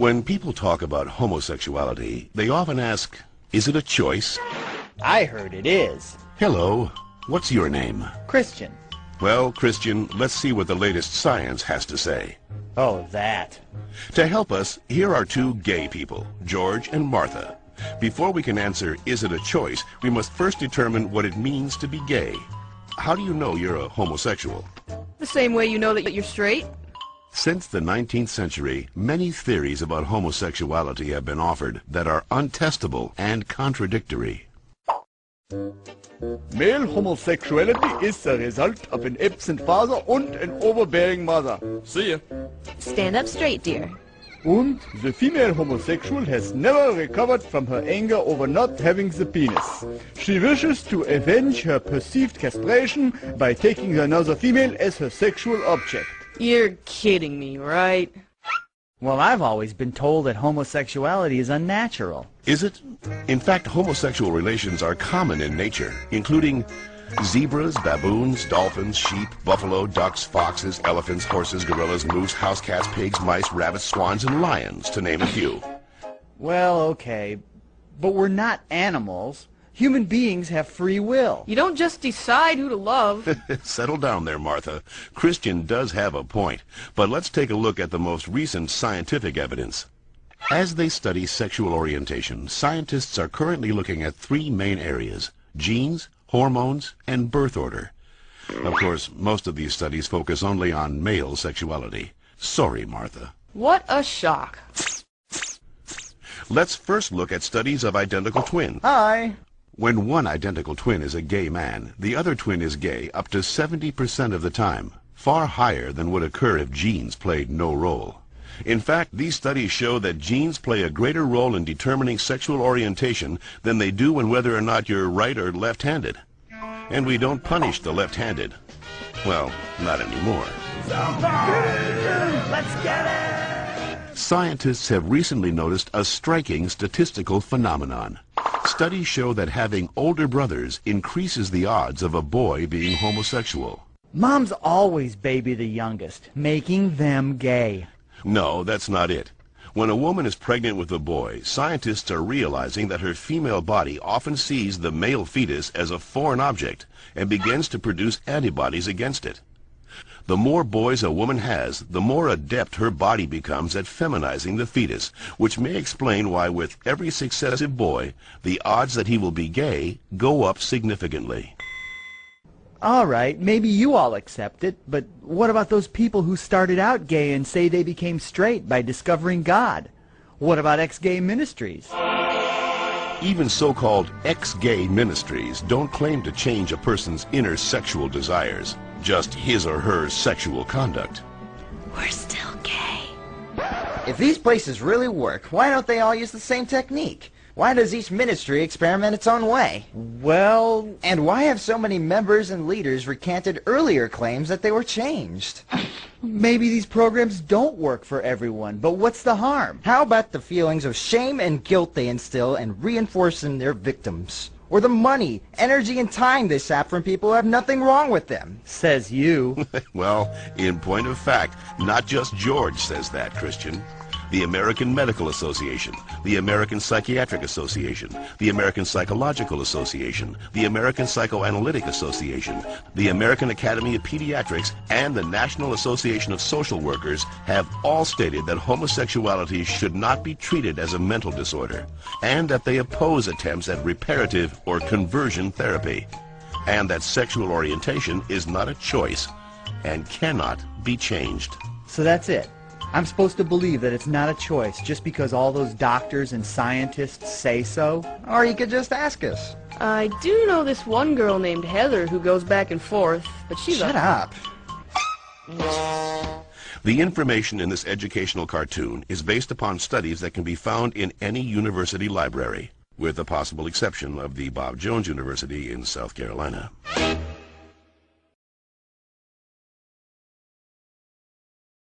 When people talk about homosexuality, they often ask, is it a choice? I heard it is. Hello, what's your name? Christian. Well, Christian, let's see what the latest science has to say. Oh, that. To help us, here are two gay people, George and Martha. Before we can answer, is it a choice, we must first determine what it means to be gay. How do you know you're a homosexual? The same way you know that you're straight. Since the 19th century, many theories about homosexuality have been offered that are untestable and contradictory. Male homosexuality is the result of an absent father and an overbearing mother. See ya. Stand up straight, dear. And the female homosexual has never recovered from her anger over not having the penis. She wishes to avenge her perceived castration by taking another female as her sexual object. You're kidding me, right? Well, I've always been told that homosexuality is unnatural. Is it? In fact, homosexual relations are common in nature, including zebras, baboons, dolphins, sheep, buffalo, ducks, foxes, elephants, horses, gorillas, moose, house cats, pigs, mice, rabbits, swans, and lions, to name a few. Well, okay, but we're not animals. Human beings have free will. You don't just decide who to love. Settle down there, Martha. Christian does have a point, but let's take a look at the most recent scientific evidence. As they study sexual orientation, scientists are currently looking at three main areas: genes, hormones, and birth order. Of course, most of these studies focus only on male sexuality. Sorry, Martha. What a shock. Let's first look at studies of identical twins. Hi. When one identical twin is a gay man, the other twin is gay up to 70% of the time, far higher than would occur if genes played no role. In fact, these studies show that genes play a greater role in determining sexual orientation than they do in whether or not you're right or left-handed. And we don't punish the left-handed. Well, not anymore. Let's get it! Scientists have recently noticed a striking statistical phenomenon. Studies show that having older brothers increases the odds of a boy being homosexual. Moms always baby the youngest, making them gay. No, that's not it. When a woman is pregnant with a boy, scientists are realizing that her female body often sees the male fetus as a foreign object and begins to produce antibodies against it. The more boys a woman has, the more adept her body becomes at feminizing the fetus, which may explain why with every successive boy, the odds that he will be gay go up significantly. All right, maybe you all accept it, but what about those people who started out gay and say they became straight by discovering God? What about ex-gay ministries? Even so-called ex-gay ministries don't claim to change a person's inner sexual desires, just his or her sexual conduct. We're still gay. If these places really work, why don't they all use the same technique? Why does each ministry experiment its own way? Well, And why have so many members and leaders recanted earlier claims that they were changed? maybe these programs don't work for everyone, but what's the harm? How about the feelings of shame and guilt they instill and reinforce in their victims? Or the money, energy, and time they sap from people who have nothing wrong with them? Says you. Well, in point of fact, not just George says that, Christian. The American Medical Association, the American Psychiatric Association, the American Psychological Association, the American Psychoanalytic Association, the American Academy of Pediatrics, and the National Association of Social Workers have all stated that homosexuality should not be treated as a mental disorder, and that they oppose attempts at reparative or conversion therapy, and that sexual orientation is not a choice and cannot be changed. So that's it. I'm supposed to believe that it's not a choice just because all those doctors and scientists say so? Or you could just ask us. I do know this one girl named Heather who goes back and forth, but she's Shut up. The information in this educational cartoon is based upon studies that can be found in any university library, with the possible exception of the Bob Jones University in South Carolina.